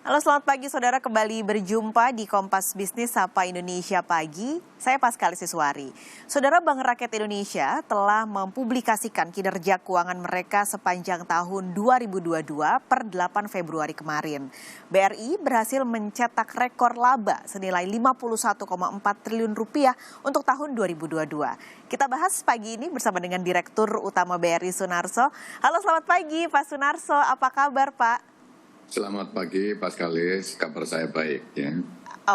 Halo, selamat pagi saudara, kembali berjumpa di Kompas Bisnis Sapa Indonesia Pagi. Saya Paskali Siswari. Saudara, Bank Rakyat Indonesia telah mempublikasikan kinerja keuangan mereka sepanjang tahun 2022 per 8 Februari kemarin. BRI berhasil mencetak rekor laba senilai 51,4 triliun rupiah untuk tahun 2022. Kita bahas pagi ini bersama dengan Direktur Utama BRI Sunarso. Halo, selamat pagi Pak Sunarso, apa kabar Pak? Selamat pagi, Pak Skalis. Kabar saya baik, ya.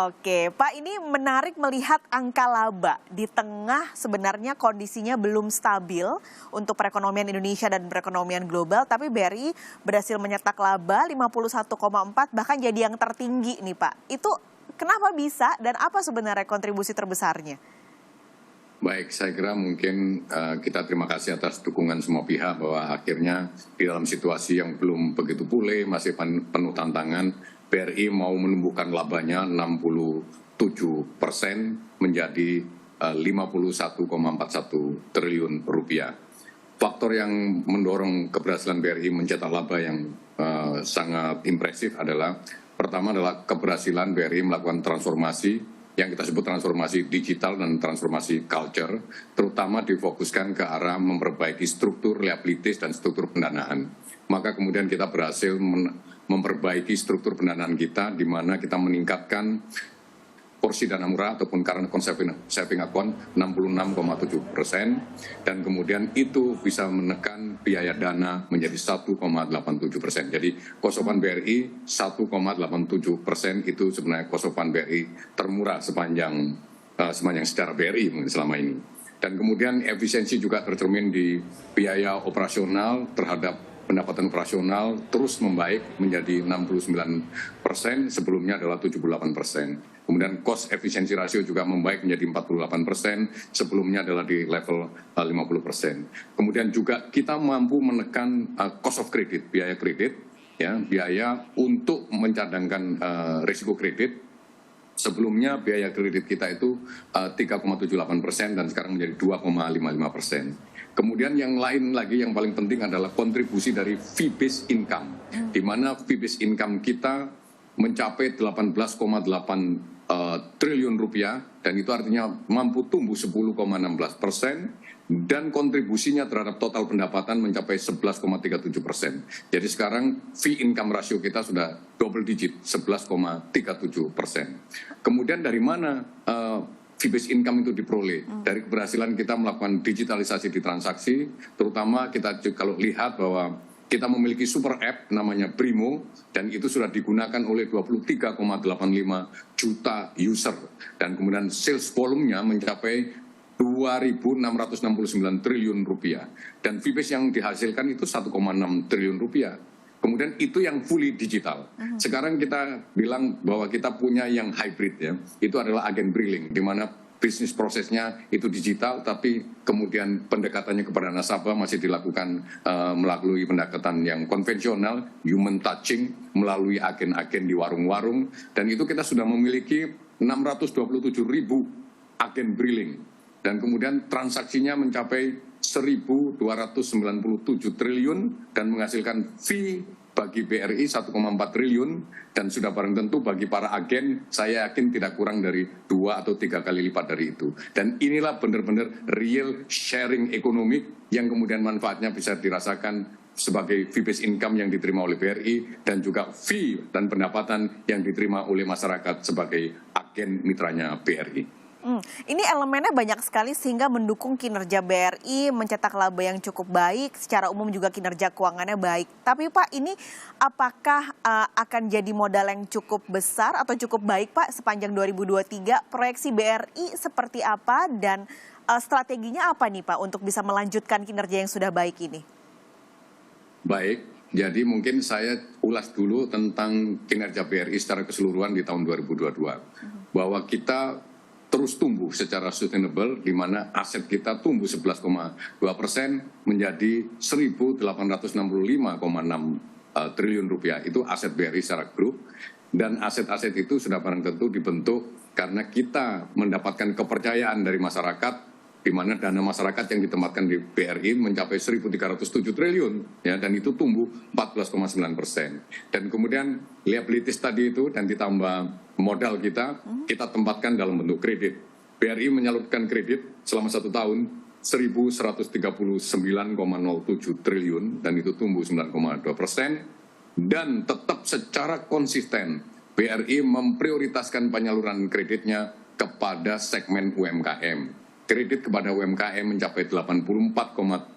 Oke, Pak, ini menarik melihat angka laba di tengah sebenarnya kondisinya belum stabil untuk perekonomian Indonesia dan perekonomian global, tapi BRI berhasil menyetak laba 51,4 bahkan jadi yang tertinggi nih, Pak. Itu kenapa bisa dan apa sebenarnya kontribusi terbesarnya? Baik, saya kira mungkin kita terima kasih atas dukungan semua pihak bahwa akhirnya di dalam situasi yang belum begitu pulih, masih penuh tantangan, BRI mau menumbuhkan labanya 67% menjadi 51,41 triliun rupiah. Faktor yang mendorong keberhasilan BRI mencetak laba yang sangat impresif adalah pertama adalah keberhasilan BRI melakukan transformasi yang kita sebut transformasi digital dan transformasi culture, terutama difokuskan ke arah memperbaiki struktur liabilities dan struktur pendanaan. Maka kemudian kita berhasil memperbaiki struktur pendanaan kita, di mana kita meningkatkan porsi dana murah ataupun current account saving account 66,7%, dan kemudian itu bisa menekan biaya dana menjadi 1,87%. Jadi kosopan BRI 1,87% itu sebenarnya kosopan BRI termurah sepanjang sejarah BRI mungkin selama ini. Dan kemudian efisiensi juga tercermin di biaya operasional terhadap pendapatan operasional terus membaik menjadi 69%, sebelumnya adalah 78%. Kemudian cost efisiensi rasio juga membaik menjadi 48%, sebelumnya adalah di level 50%. Kemudian juga kita mampu menekan cost of credit, biaya kredit, ya, biaya untuk mencadangkan risiko kredit. Sebelumnya biaya kredit kita itu 3,78% dan sekarang menjadi 2,55%. Kemudian yang lain lagi yang paling penting adalah kontribusi dari fee-based income, di mana fee-based income kita mencapai 18,8 triliun rupiah, dan itu artinya mampu tumbuh 10,16%, dan kontribusinya terhadap total pendapatan mencapai 11,37%. Jadi sekarang fee income ratio kita sudah double digit, 11,37%. Kemudian dari mana fee-based income itu diperoleh? Dari keberhasilan kita melakukan digitalisasi di transaksi, terutama kita kalau lihat bahwa kita memiliki super app namanya Brimo, dan itu sudah digunakan oleh 23,85 juta user. Dan kemudian sales volume-nya mencapai 2.669 triliun rupiah. Dan fee-based yang dihasilkan itu 1,6 triliun rupiah. Kemudian itu yang fully digital. Sekarang kita bilang bahwa kita punya yang hybrid, ya. Itu adalah agen Briling, di mana bisnis prosesnya itu digital, tapi kemudian pendekatannya kepada nasabah masih dilakukan melalui pendekatan yang konvensional, human touching, melalui agen-agen di warung-warung, dan itu kita sudah memiliki 627.000 agen Briling, dan kemudian transaksinya mencapai 1.297 triliun dan menghasilkan fee bagi BRI 1,4 triliun, dan sudah barang tentu bagi para agen saya yakin tidak kurang dari 2 atau 3 kali lipat dari itu. Dan inilah benar-benar real sharing ekonomi yang kemudian manfaatnya bisa dirasakan sebagai fee-based income yang diterima oleh BRI, dan juga fee dan pendapatan yang diterima oleh masyarakat sebagai agen mitranya BRI. Ini elemennya banyak sekali sehingga mendukung kinerja BRI mencetak laba yang cukup baik, secara umum juga kinerja keuangannya baik. Tapi Pak, ini apakah akan jadi modal yang cukup besar atau cukup baik Pak sepanjang 2023? Proyeksi BRI seperti apa dan strateginya apa nih Pak untuk bisa melanjutkan kinerja yang sudah baik ini? Baik, jadi mungkin saya ulas dulu tentang kinerja BRI secara keseluruhan di tahun 2022. Bahwa kita terus tumbuh secara sustainable, di mana aset kita tumbuh 11,2% menjadi 1.865,6 triliun rupiah. Itu aset BRI secara grup, dan aset-aset itu sudah barang tentu dibentuk karena kita mendapatkan kepercayaan dari masyarakat di mana dana masyarakat yang ditempatkan di BRI mencapai 1.307 triliun, ya, dan itu tumbuh 14,9%. Dan kemudian liabilities tadi itu dan ditambah modal kita tempatkan dalam bentuk kredit. BRI menyalurkan kredit selama 1 tahun 1.139,07 triliun dan itu tumbuh 9,2%. Dan tetap secara konsisten BRI memprioritaskan penyaluran kreditnya kepada segmen UMKM. Kredit kepada UMKM mencapai 84,7%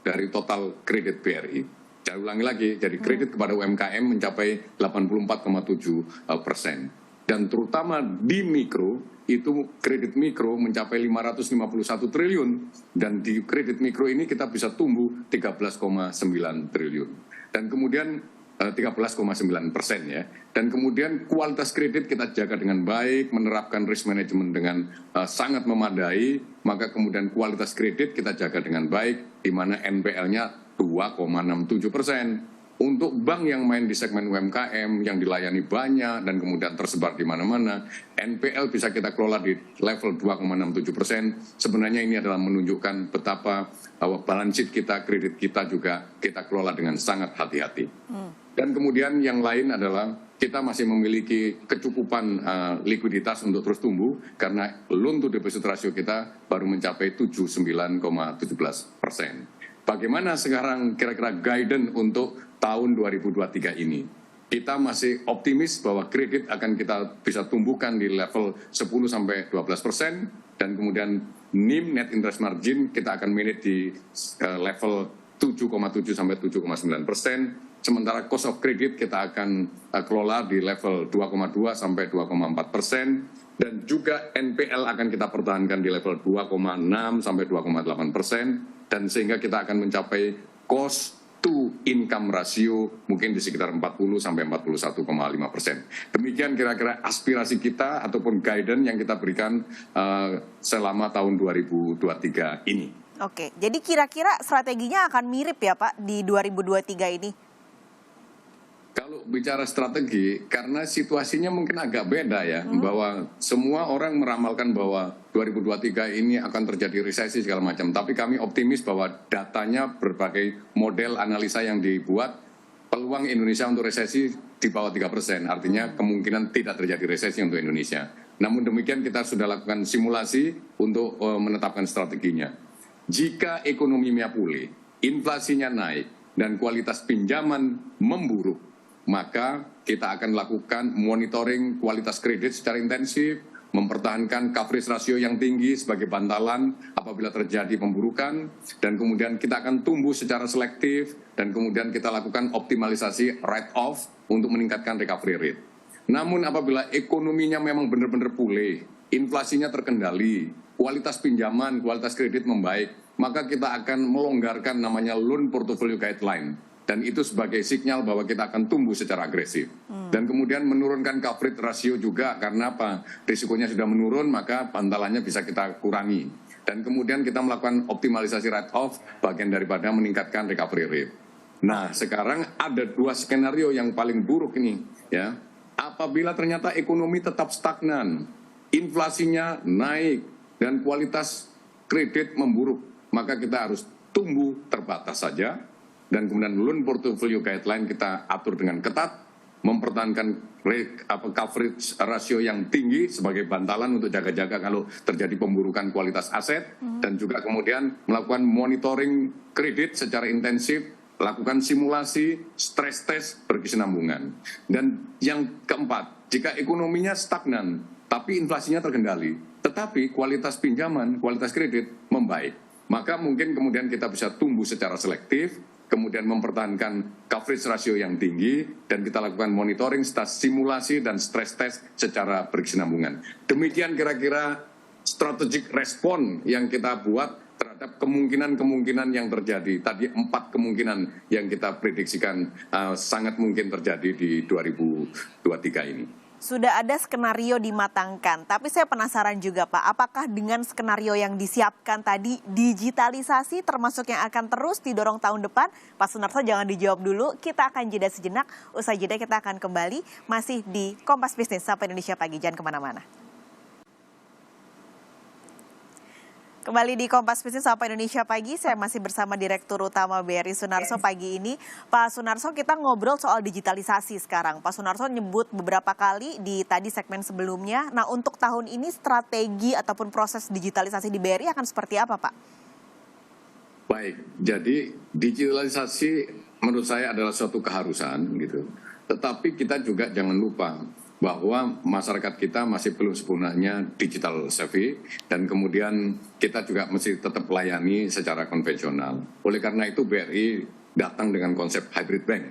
dari total kredit BRI. Saya ulangi lagi, jadi kredit kepada UMKM mencapai 84,7%. Dan terutama di mikro, itu kredit mikro mencapai 551 triliun. Dan di kredit mikro ini kita bisa tumbuh 13,9 triliun. Dan kemudian 13,9% ya. Dan kemudian kualitas kredit kita jaga dengan baik, menerapkan risk management dengan sangat memadai, maka kemudian kualitas kredit kita jaga dengan baik, di mana NPL-nya 2,67%. Untuk bank yang main di segmen UMKM, yang dilayani banyak dan kemudian tersebar di mana-mana, NPL bisa kita kelola di level 2,67%. Sebenarnya ini adalah menunjukkan betapa balance sheet kita, kredit kita juga kita kelola dengan sangat hati-hati. Dan kemudian yang lain adalah kita masih memiliki kecukupan likuiditas untuk terus tumbuh karena loan to deposit ratio kita baru mencapai 79,17%. Bagaimana sekarang kira-kira guidance untuk tahun 2023 ini? Kita masih optimis bahwa kredit akan kita bisa tumbuhkan di level 10-12% dan kemudian NIM net interest margin kita akan manage di level 7,7-7,9%. Sementara cost of credit kita akan kelola di level 2,2-2,4%. Dan juga NPL akan kita pertahankan di level 2,6-2,8%. Dan sehingga kita akan mencapai cost to income ratio mungkin di sekitar 40-41,5%. Demikian kira-kira aspirasi kita ataupun guidance yang kita berikan selama tahun 2023 ini. Oke, jadi kira-kira strateginya akan mirip ya Pak di 2023 ini? Kalau bicara strategi, karena situasinya mungkin agak beda ya, bahwa semua orang meramalkan bahwa 2023 ini akan terjadi resesi segala macam. Tapi kami optimis bahwa datanya berbagai model analisa yang dibuat, peluang Indonesia untuk resesi di bawah 3%. Artinya kemungkinan tidak terjadi resesi untuk Indonesia. Namun demikian kita sudah lakukan simulasi untuk menetapkan strateginya. Jika ekonominya pulih, inflasinya naik, dan kualitas pinjaman memburuk, maka kita akan lakukan monitoring kualitas kredit secara intensif, mempertahankan coverage rasio yang tinggi sebagai bantalan apabila terjadi pemburukan, dan kemudian kita akan tumbuh secara selektif, dan kemudian kita lakukan optimalisasi write-off untuk meningkatkan recovery rate. Namun apabila ekonominya memang benar-benar pulih, inflasinya terkendali, kualitas pinjaman, kualitas kredit membaik, maka kita akan melonggarkan namanya loan portfolio guideline. Dan itu sebagai sinyal bahwa kita akan tumbuh secara agresif. Dan kemudian menurunkan coverage ratio juga karena apa? Risikonya sudah menurun, maka bantalannya bisa kita kurangi. Dan kemudian kita melakukan optimalisasi write-off, bagian daripada meningkatkan recovery rate. Nah, sekarang ada 2 skenario yang paling buruk ini, ya. Apabila ternyata ekonomi tetap stagnan, inflasinya naik, dan kualitas kredit memburuk, maka kita harus tumbuh terbatas saja. Dan kemudian loan portfolio guideline kita atur dengan ketat, mempertahankan coverage rasio yang tinggi sebagai bantalan untuk jaga-jaga kalau terjadi pemburukan kualitas aset, dan juga kemudian melakukan monitoring kredit secara intensif, lakukan simulasi, stress test berkesinambungan. Dan yang keempat, jika ekonominya stagnan, tapi inflasinya terkendali, tetapi kualitas pinjaman, kualitas kredit membaik, maka mungkin kemudian kita bisa tumbuh secara selektif, kemudian mempertahankan coverage rasio yang tinggi, dan kita lakukan monitoring, simulasi, dan stress test secara berkesinambungan. Demikian kira-kira strategic respon yang kita buat terhadap kemungkinan-kemungkinan yang terjadi. Tadi 4 kemungkinan yang kita prediksikan sangat mungkin terjadi di 2023 ini. Sudah ada skenario dimatangkan, tapi saya penasaran juga Pak, apakah dengan skenario yang disiapkan tadi, digitalisasi termasuk yang akan terus didorong tahun depan? Pak Sunarso jangan dijawab dulu, kita akan jeda sejenak, usai jeda kita akan kembali, masih di Kompas Bisnis Sapa Indonesia Pagi, jangan kemana-mana. Kembali di Kompas Bisnis Sapa Indonesia Pagi, saya masih bersama Direktur Utama BRI Sunarso pagi ini. Pak Sunarso, kita ngobrol soal digitalisasi sekarang. Pak Sunarso nyebut beberapa kali di tadi segmen sebelumnya. Nah, untuk tahun ini strategi ataupun proses digitalisasi di BRI akan seperti apa, Pak? Baik, jadi digitalisasi menurut saya adalah suatu keharusan gitu. Tetapi kita juga jangan lupa bahwa masyarakat kita masih belum sepenuhnya digital savvy dan kemudian kita juga mesti tetap layani secara konvensional. Oleh karena itu BRI datang dengan konsep hybrid bank,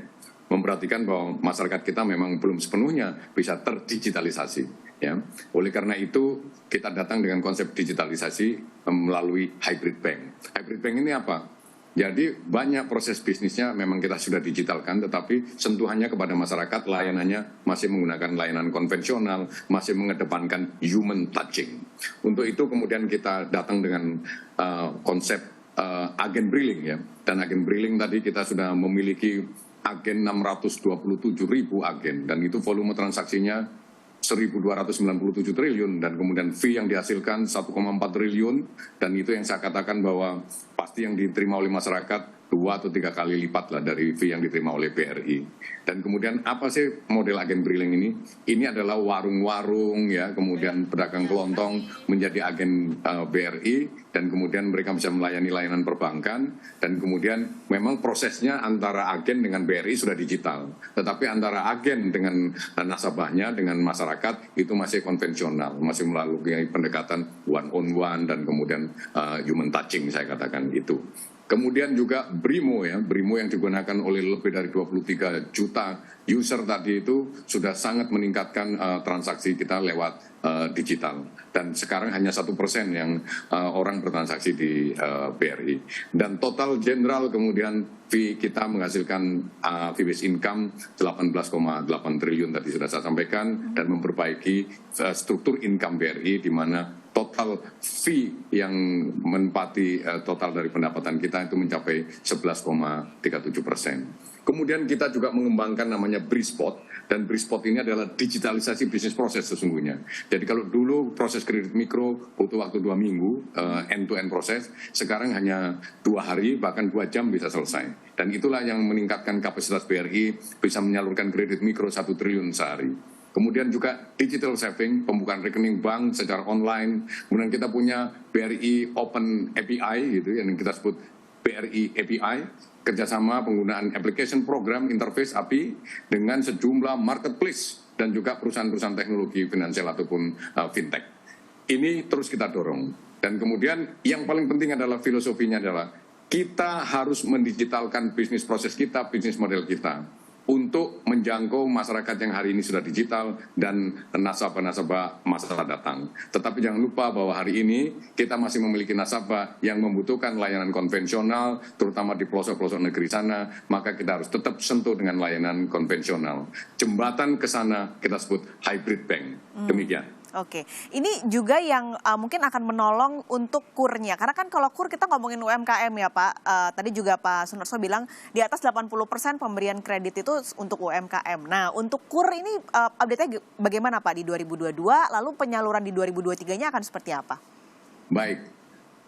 memperhatikan bahwa masyarakat kita memang belum sepenuhnya bisa terdigitalisasi. Ya. Oleh karena itu kita datang dengan konsep digitalisasi melalui hybrid bank. Hybrid bank ini apa? Jadi banyak proses bisnisnya memang kita sudah digitalkan, tetapi sentuhannya kepada masyarakat, layanannya masih menggunakan layanan konvensional, masih mengedepankan human touching. Untuk itu kemudian kita datang dengan konsep agen Briling ya. Dan agen Briling tadi kita sudah memiliki agen 627.000 agen, dan itu volume transaksinya 1.297 triliun dan kemudian fee yang dihasilkan 1,4 triliun, dan itu yang saya katakan bahwa pasti yang diterima oleh masyarakat 2 atau 3 kali lipat lah dari fee yang diterima oleh BRI. Dan kemudian apa sih model agen Briling ini? Ini adalah warung-warung ya, kemudian pedagang kelontong menjadi agen BRI, dan kemudian mereka bisa melayani layanan perbankan, dan kemudian memang prosesnya antara agen dengan BRI sudah digital, tetapi antara agen dengan nasabahnya, dengan masyarakat itu masih konvensional, masih melalui pendekatan one on one dan kemudian human touching, saya katakan itu. Kemudian juga Brimo ya, Brimo yang digunakan oleh lebih dari 23 juta user tadi itu sudah sangat meningkatkan transaksi kita lewat digital. Dan sekarang hanya 1% yang orang bertransaksi di BRI. Dan total general kemudian fee kita menghasilkan fee based income 18,8 triliun tadi sudah saya sampaikan, dan memperbaiki struktur income BRI di mana total fee yang menempati total dari pendapatan kita itu mencapai 11,37%. Kemudian kita juga mengembangkan namanya Brispot, dan Brispot ini adalah digitalisasi bisnis proses sesungguhnya. Jadi kalau dulu proses kredit mikro butuh waktu 2 minggu, end-to-end proses, sekarang hanya 2 hari, bahkan 2 jam bisa selesai. Dan itulah yang meningkatkan kapasitas BRI bisa menyalurkan kredit mikro 1 triliun sehari. Kemudian juga digital saving, pembukaan rekening bank secara online. Kemudian kita punya BRI Open API gitu, yang kita sebut BRI API, kerjasama penggunaan application program interface API dengan sejumlah marketplace dan juga perusahaan-perusahaan teknologi finansial ataupun fintech. Ini terus kita dorong. Dan kemudian yang paling penting adalah filosofinya adalah kita harus mendigitalkan bisnis proses kita, bisnis model kita, untuk menjangkau masyarakat yang hari ini sudah digital dan nasabah-nasabah masa datang. Tetapi jangan lupa bahwa hari ini kita masih memiliki nasabah yang membutuhkan layanan konvensional, terutama di pelosok-pelosok negeri sana, maka kita harus tetap sentuh dengan layanan konvensional. Jembatan ke sana kita sebut hybrid bank. Demikian. Oke, ini juga yang mungkin akan menolong untuk kurnya. Karena kan kalau kur kita ngomongin UMKM ya Pak, tadi juga Pak Sunarso bilang di atas 80% pemberian kredit itu untuk UMKM. Nah untuk kur ini update-nya bagaimana Pak di 2022, lalu penyaluran di 2023-nya akan seperti apa? Baik,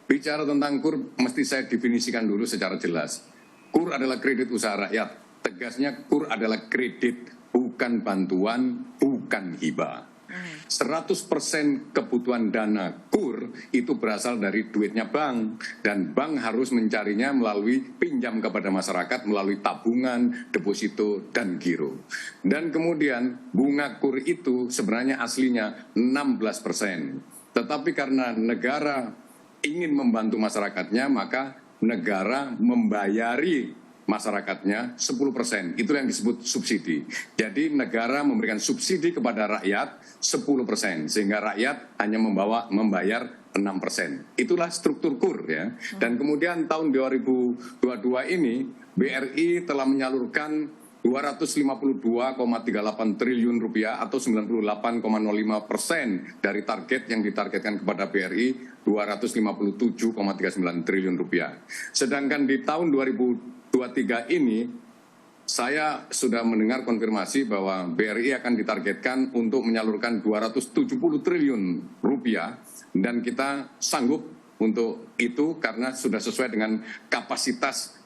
bicara tentang kur mesti saya definisikan dulu secara jelas. Kur adalah kredit usaha rakyat, tegasnya kur adalah kredit, bukan bantuan, bukan hibah. 100% kebutuhan dana kur itu berasal dari duitnya bank, dan bank harus mencarinya melalui pinjam kepada masyarakat melalui tabungan, deposito, dan giro. Dan kemudian bunga kur itu sebenarnya aslinya 16%. Tetapi karena negara ingin membantu masyarakatnya, maka negara membayari masyarakatnya 10%, itu yang disebut subsidi. Jadi negara memberikan subsidi kepada rakyat 10%, sehingga rakyat hanya membayar 6%. Itulah struktur kur ya. Dan kemudian tahun 2022 ini BRI telah menyalurkan 252,38 triliun rupiah atau 98,05% dari target yang ditargetkan kepada BRI 257,39 triliun rupiah. Sedangkan di tahun 2023 ini saya sudah mendengar konfirmasi bahwa BRI akan ditargetkan untuk menyalurkan 270 triliun rupiah, dan kita sanggup untuk itu karena sudah sesuai dengan kapasitas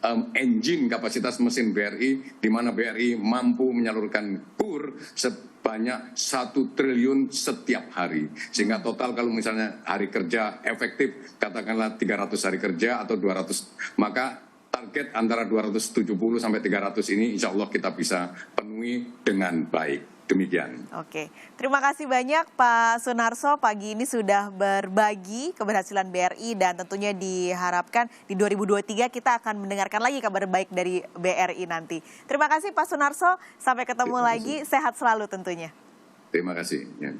kapasitas mesin BRI, di mana BRI mampu menyalurkan KUR sebanyak 1 triliun setiap hari. Sehingga total kalau misalnya hari kerja efektif, katakanlah 300 hari kerja atau 200, maka target antara 270 sampai 300 ini insya Allah kita bisa penuhi dengan baik. Demikian. Oke, terima kasih banyak Pak Sunarso. Pagi ini sudah berbagi keberhasilan BRI dan tentunya diharapkan di 2023 kita akan mendengarkan lagi kabar baik dari BRI nanti. Terima kasih Pak Sunarso, sampai ketemu lagi, sehat selalu tentunya. Terima kasih. Ya.